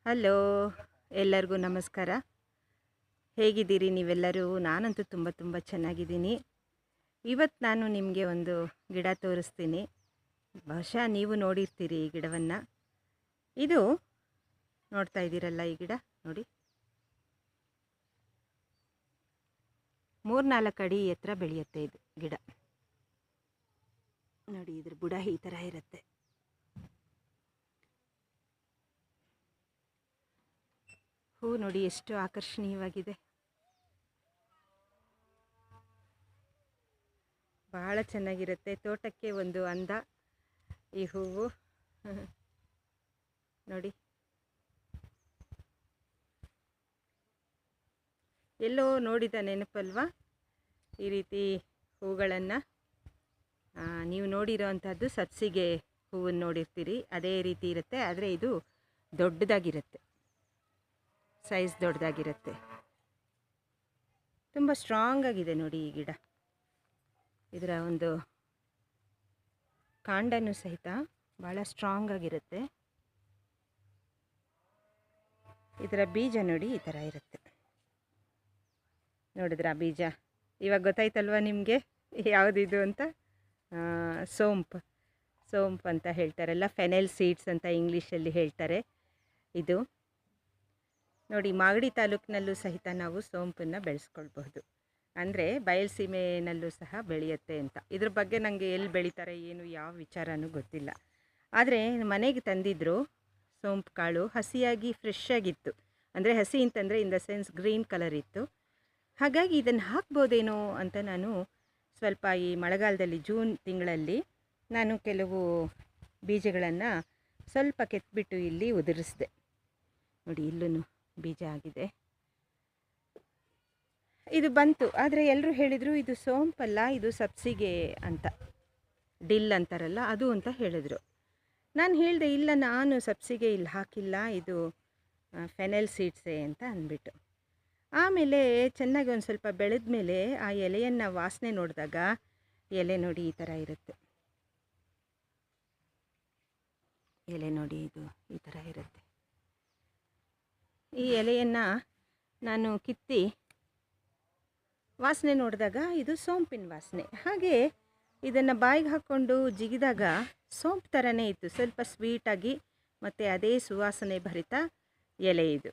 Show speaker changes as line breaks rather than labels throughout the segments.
Hello, ಎಲ್ಲರಿಗೂ ನಮಸ್ಕಾರ. ಹೇಗಿದ್ದೀರಿ ನೀವೆಲ್ಲರೂ? ನಾನಂತೂ ತುಂಬ ಚೆನ್ನಾಗಿದ್ದೀನಿ. ಇವತ್ತು ನಾನು ನಿಮಗೆ ಒಂದು ಗಿಡ ತೋರಿಸ್ತೀನಿ. ಬಹುಶಃ ನೀವು ನೋಡಿರ್ತೀರಿ ಈ ಗಿಡವನ್ನು. ಇದು ನೋಡ್ತಾ ಇದ್ದೀರಲ್ಲ, ಈ ಗಿಡ ನೋಡಿ, 3-4 ಅಡಿ ಎತ್ತರ ಬೆಳೆಯುತ್ತೆ ಇದು ಗಿಡ. ನೋಡಿ, ಇದ್ರ ಬುಡ ಈ ಥರ ಇರುತ್ತೆ. ಹೂ ನೋಡಿ ಎಷ್ಟು ಆಕರ್ಷಣೀಯವಾಗಿದೆ. ಬಹಳ ಚೆನ್ನಾಗಿರುತ್ತೆ. ತೋಟಕ್ಕೆ ಒಂದು ಅಂದ ಈ ಹೂವು. ನೋಡಿ, ಎಲ್ಲೋ ನೋಡಿದ ನೆನಪಲ್ವಾ ಈ ರೀತಿ ಹೂಗಳನ್ನು. ನೀವು ನೋಡಿರೋ ಅಂಥದ್ದು ಸಬ್ಸಿಗೆ ಹೂವನ್ನು ನೋಡಿರ್ತೀರಿ, ಅದೇ ರೀತಿ ಇರುತ್ತೆ. ಆದರೆ ಇದು ದೊಡ್ಡದಾಗಿರುತ್ತೆ, ಸೈಜ್ ದೊಡ್ಡದಾಗಿರುತ್ತೆ. ತುಂಬ ಸ್ಟ್ರಾಂಗ್ ಆಗಿದೆ ನೋಡಿ ಈ ಗಿಡ. ಇದರ ಒಂದು ಕಾಂಡನೂ ಸಹಿತ ಭಾಳ ಸ್ಟ್ರಾಂಗ್ ಆಗಿರುತ್ತೆ. ಇದರ ಬೀಜ ನೋಡಿ ಈ ಥರ ಇರುತ್ತೆ. ನೋಡಿದ್ರ ಬೀಜ? ಇವಾಗ ಗೊತ್ತಾಯ್ತಲ್ವ ನಿಮಗೆ ಯಾವುದಿದು ಅಂತ? ಸೋಂಪು ಅಂತ ಹೇಳ್ತಾರಲ್ಲ, ಫೆನೆಲ್ ಸೀಡ್ಸ್ ಅಂತ ಇಂಗ್ಲೀಷಲ್ಲಿ ಹೇಳ್ತಾರೆ. ಇದು ನೋಡಿ, ಮಾಗಡಿ ತಾಲೂಕಿನಲ್ಲೂ ಸಹಿತ ನಾವು ಸೋಂಪನ್ನು ಬೆಳೆಸ್ಕೊಳ್ಬಹುದು. ಅಂದರೆ ಬಯಲುಸೀಮೆನಲ್ಲೂ ಸಹ ಬೆಳೆಯುತ್ತೆ ಅಂತ. ಇದ್ರ ಬಗ್ಗೆ ನನಗೆ ಎಲ್ಲಿ ಬೆಳೀತಾರೆ ಏನು ಯಾವ ವಿಚಾರನೂ ಗೊತ್ತಿಲ್ಲ. ಆದರೆ ಮನೆಗೆ ತಂದಿದ್ದರು ಸೋಂಪು ಕಾಳು, ಹಸಿಯಾಗಿ ಫ್ರೆಶ್ ಆಗಿತ್ತು. ಅಂದರೆ ಹಸಿ ಅಂತಂದರೆ in the sense green colour ಇತ್ತು. ಹಾಗಾಗಿ ಇದನ್ನು ಹಾಕ್ಬೋದೇನೋ ಅಂತ ನಾನು ಸ್ವಲ್ಪ ಈ ಮಳೆಗಾಲದಲ್ಲಿ ಜೂನ್ ತಿಂಗಳಲ್ಲಿ ನಾನು ಕೆಲವು ಬೀಜಗಳನ್ನು ಸ್ವಲ್ಪ ಕೆತ್ತಿಬಿಟ್ಟು ಇಲ್ಲಿ ಉದುರಿಸಿದೆ. ನೋಡಿ, ಇಲ್ಲೂ ಬೀಜ ಆಗಿದೆ. ಇದು ಬಂತು. ಆದರೆ ಎಲ್ಲರೂ ಹೇಳಿದರು ಇದು ಸೋಂಪಲ್ಲ, ಇದು ಸಬ್ಸಿಗೆ ಅಂತ, ಡಿಲ್ ಅಂತಾರಲ್ಲ ಅದು ಅಂತ ಹೇಳಿದರು. ನಾನು ಹೇಳಿದೆ, ಇಲ್ಲ ನಾನು ಸಬ್ಸಿಗೆ ಇಲ್ಲಿ ಹಾಕಿಲ್ಲ, ಇದು ಫೆನೆಲ್ ಸೀಡ್ಸೇ ಅಂತ ಅಂದ್ಬಿಟ್ಟು. ಆಮೇಲೆ ಚೆನ್ನಾಗಿ ಒಂದು ಸ್ವಲ್ಪ ಬೆಳೆದ ಮೇಲೆ ಆ ಎಲೆಯನ್ನು ವಾಸನೆ ನೋಡಿದಾಗ, ಎಲೆ ನೋಡಿ ಈ ಥರ ಇರುತ್ತೆ. ಎಲೆ ನೋಡಿ ಇದು ಈ ಥರ ಇರುತ್ತೆ. ಈ ಎಲೆಯನ್ನು ನಾನು ಕಿತ್ತಿ ವಾಸನೆ ನೋಡಿದಾಗ ಇದು ಸೋಂಪಿನ ವಾಸನೆ. ಹಾಗೆ ಇದನ್ನು ಬಾಯಿಗೆ ಹಾಕ್ಕೊಂಡು ಜಿಗಿದಾಗ ಸೋಂಪು ಥರನೇ ಇತ್ತು, ಸ್ವಲ್ಪ ಸ್ವೀಟಾಗಿ ಮತ್ತು ಅದೇ ಸುವಾಸನೆ ಭರಿತ ಎಲೆ ಇದು.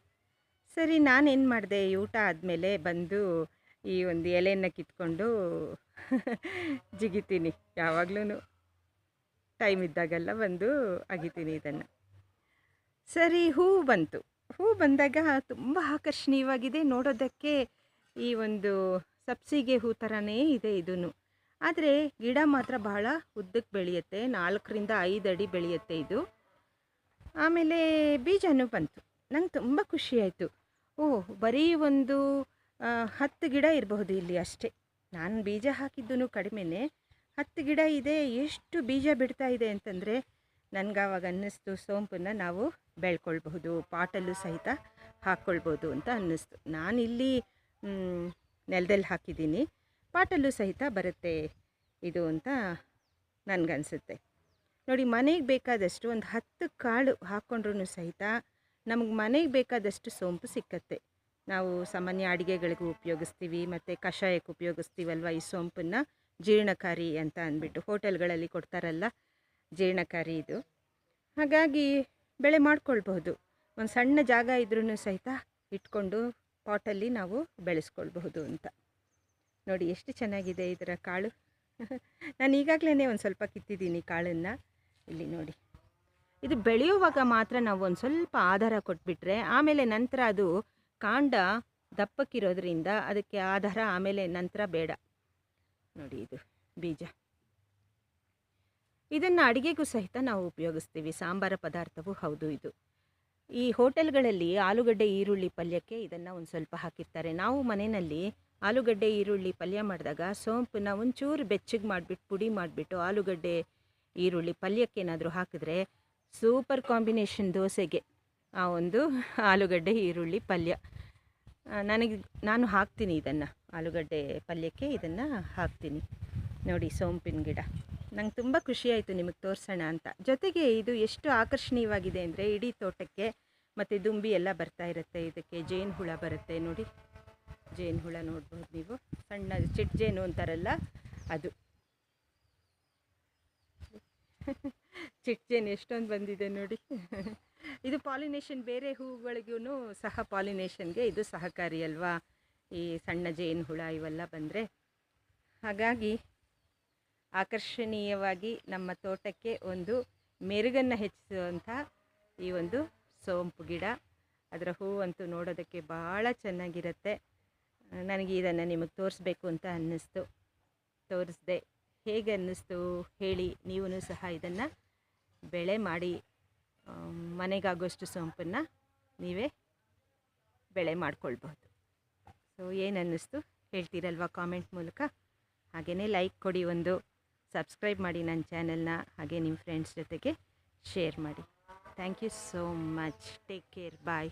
ಸರಿ, ನಾನೇನು ಮಾಡಿದೆ, ಊಟ ಆದಮೇಲೆ ಬಂದು ಈ ಒಂದು ಎಲೆಯನ್ನು ಕಿತ್ಕೊಂಡು ಜಿಗಿತೀನಿ. ಯಾವಾಗಲೂ ಟೈಮ್ ಇದ್ದಾಗೆಲ್ಲ ಬಂದು ಅಗಿತೀನಿ ಇದನ್ನು. ಸರಿ, ಹೂವು ಬಂತು. ಹೂವು ಬಂದಾಗ ತುಂಬ ಆಕರ್ಷಣೀಯವಾಗಿದೆ ನೋಡೋದಕ್ಕೆ. ಈ ಒಂದು ಸಬ್ಸಿಗೆ ಹೂ ಥರನೇ ಇದೆ ಇದೂ. ಆದರೆ ಗಿಡ ಮಾತ್ರ ಬಹಳ ಉದ್ದಕ್ಕೆ ಬೆಳೆಯುತ್ತೆ, 4-5 ಅಡಿ ಬೆಳೆಯುತ್ತೆ ಇದು. ಆಮೇಲೆ ಬೀಜನೂ ಬಂತು. ನಂಗೆ ತುಂಬ ಖುಷಿಯಾಯಿತು. ಬರೀ ಒಂದು 10 ಗಿಡ ಇರಬಹುದು ಇಲ್ಲಿ ಅಷ್ಟೇ. ನಾನು ಬೀಜ ಹಾಕಿದ್ದೂ ಕಡಿಮೆನೇ, 10 ಗಿಡ ಇದೆ. ಎಷ್ಟು ಬೀಜ ಬಿಡ್ತಾ ಇದೆ ಅಂತಂದರೆ ನನಗೆ ಆವಾಗ ಅನ್ನಿಸ್ತು, ಸೋಂಪನ್ನು ನಾವು ಬೆಳ್ಕೊಳ್ಬಹುದು, ಪಾಟಲ್ಲೂ ಸಹಿತ ಹಾಕ್ಕೊಳ್ಬೋದು ಅಂತ ಅನ್ನಿಸ್ತು. ನಾನಿಲ್ಲಿ ನೆಲದಲ್ಲಿ ಹಾಕಿದ್ದೀನಿ, ಪಾಟಲ್ಲೂ ಸಹಿತ ಬರುತ್ತೆ ಇದು ಅಂತ ನನಗನ್ಸುತ್ತೆ. ನೋಡಿ, ಮನೆಗೆ ಬೇಕಾದಷ್ಟು ಒಂದು 10 ಕಾಳು ಹಾಕ್ಕೊಂಡ್ರೂ ಸಹಿತ ನಮಗೆ ಮನೆಗೆ ಬೇಕಾದಷ್ಟು ಸೋಂಪು ಸಿಕ್ಕತ್ತೆ. ನಾವು ಸಾಮಾನ್ಯ ಅಡುಗೆಗಳಿಗೂ ಉಪಯೋಗಿಸ್ತೀವಿ, ಮತ್ತು ಕಷಾಯಕ್ಕೆ ಉಪಯೋಗಿಸ್ತೀವಲ್ವ ಈ ಸೋಂಪನ್ನು. ಜೀರ್ಣಕಾರಿ ಅಂತ ಅಂದ್ಬಿಟ್ಟು ಹೋಟೆಲ್ಗಳಲ್ಲಿ ಕೊಡ್ತಾರಲ್ಲ, ಜೀರ್ಣಕಾರಿ ಇದು. ಹಾಗಾಗಿ ಬೆಳೆ ಮಾಡ್ಕೊಳ್ಬಹುದು. ಒಂದು ಸಣ್ಣ ಜಾಗ ಇದ್ರೂ ಸಹಿತ ಇಟ್ಕೊಂಡು ಪಾಟಲ್ಲಿ ನಾವು ಬೆಳೆಸ್ಕೊಳ್ಬಹುದು ಅಂತ. ನೋಡಿ ಎಷ್ಟು ಚೆನ್ನಾಗಿದೆ ಇದರ ಕಾಳು. ನಾನು ಈಗಾಗಲೇ ಒಂದು ಸ್ವಲ್ಪ ಕಿತ್ತಿದ್ದೀನಿ ಕಾಳನ್ನು. ಇಲ್ಲಿ ನೋಡಿ, ಇದು ಬೆಳೆಯುವಾಗ ಮಾತ್ರ ನಾವು ಒಂದು ಸ್ವಲ್ಪ ಆಧಾರ ಕೊಟ್ಬಿಟ್ರೆ, ಆಮೇಲೆ ನಂತರ ಅದು ಕಾಂಡ ದಪ್ಪಕ್ಕಿರೋದ್ರಿಂದ ಅದಕ್ಕೆ ಆಧಾರ ಆಮೇಲೆ ನಂತರ ಬೇಡ. ನೋಡಿ, ಇದು ಬೀಜ. ಇದನ್ನು ಅಡುಗೆಗೂ ಸಹಿತ ನಾವು ಉಪಯೋಗಿಸ್ತೀವಿ, ಸಾಂಬಾರ ಪದಾರ್ಥವೂ ಹೌದು ಇದು. ಈ ಹೋಟೆಲ್ಗಳಲ್ಲಿ ಆಲೂಗಡ್ಡೆ ಈರುಳ್ಳಿ ಪಲ್ಯಕ್ಕೆ ಇದನ್ನು ಒಂದು ಸ್ವಲ್ಪ ಹಾಕಿರ್ತಾರೆ. ನಾವು ಮನೆಯಲ್ಲಿ ಆಲೂಗಡ್ಡೆ ಈರುಳ್ಳಿ ಪಲ್ಯ ಮಾಡಿದಾಗ ಸೋಂಪನ್ನ ಒಂಚೂರು ಬೆಚ್ಚಗೆ ಮಾಡಿಬಿಟ್ಟು ಪುಡಿ ಮಾಡಿಬಿಟ್ಟು ಆಲೂಗಡ್ಡೆ ಈರುಳ್ಳಿ ಪಲ್ಯಕ್ಕೆ ಏನಾದರೂ ಹಾಕಿದ್ರೆ ಸೂಪರ್ ಕಾಂಬಿನೇಷನ್ ದೋಸೆಗೆ ಆ ಒಂದು ಆಲೂಗಡ್ಡೆ ಈರುಳ್ಳಿ ಪಲ್ಯ. ನಾನು ಹಾಕ್ತೀನಿ ಇದನ್ನು, ಆಲೂಗಡ್ಡೆ ಪಲ್ಯಕ್ಕೆ ಇದನ್ನು ಹಾಕ್ತೀನಿ. ನೋಡಿ, ಸೋಂಪಿನ ಗಿಡ. ನಂಗೆ ತುಂಬ ಖುಷಿಯಾಯಿತು ನಿಮಗೆ ತೋರಿಸೋಣ ಅಂತ. ಜೊತೆಗೆ ಇದು ಎಷ್ಟು ಆಕರ್ಷಣೀಯವಾಗಿದೆ ಅಂದರೆ ಇಡೀ ತೋಟಕ್ಕೆ ಮತ್ತು ದುಂಬಿ ಎಲ್ಲ ಬರ್ತಾ ಇರುತ್ತೆ. ಇದಕ್ಕೆ ಜೇನು ಹುಳ ಬರುತ್ತೆ ನೋಡಿ, ಜೇನು ಹುಳ ನೋಡ್ಬೋದು ನೀವು, ಸಣ್ಣ ಚಿಟ್ ಜೇನು ಅಂತಾರಲ್ಲ ಅದು. ಚಿಟ್ ಜೇನು ಎಷ್ಟೊಂದು ಬಂದಿದೆ ನೋಡಿ. ಇದು ಪಾಲಿನೇಷನ್, ಬೇರೆ ಹೂಗಳಿಗೂ ಸಹ ಪಾಲಿನೇಷನ್ಗೆ ಇದು ಸಹಕಾರಿ ಅಲ್ವಾ, ಈ ಸಣ್ಣ ಜೇನು ಹುಳ ಇವೆಲ್ಲ ಬಂದರೆ. ಹಾಗಾಗಿ ಆಕರ್ಷಣೀಯವಾಗಿ ನಮ್ಮ ತೋಟಕ್ಕೆ ಒಂದು ಮೆರುಗನ್ನು ಹೆಚ್ಚಿಸುವಂಥ ಈ ಒಂದು ಸೋಂಪು ಗಿಡ. ಅದರ ಹೂವಂತೂ ನೋಡೋದಕ್ಕೆ ಭಾಳ ಚೆನ್ನಾಗಿರುತ್ತೆ. ನನಗೆ ಇದನ್ನು ನಿಮಗೆ ತೋರಿಸ್ಬೇಕು ಅಂತ ಅನ್ನಿಸ್ತು, ತೋರಿಸ್ದೆ. ಹೇಗೆ ಅನ್ನಿಸ್ತು ಹೇಳಿ, ನೀವೂ ಸಹ ಇದನ್ನು ಬೆಳೆ ಮಾಡಿ ಮನೆಗಾಗೋಷ್ಟು ಸೋಂಪನ್ನು ನೀವೇ ಬೆಳೆ ಮಾಡ್ಕೊಳ್ಬಹುದು. ಸೊ ಏನು ಅನ್ನಿಸ್ತು ಹೇಳ್ತೀರಲ್ವ ಕಾಮೆಂಟ್ ಮೂಲಕ. ಹಾಗೆಯೇ ಲೈಕ್ ಕೊಡಿ, ಒಂದು ಸಬ್ಸ್ಕ್ರೈಬ್ ಮಾಡಿ ನನ್ನ ಚಾನಲ್ನ, ಹಾಗೆ ನಿಮ್ಮ ಫ್ರೆಂಡ್ಸ್ ಜೊತೆಗೆ ಶೇರ್ ಮಾಡಿ. Thank you so much. Take care. Bye.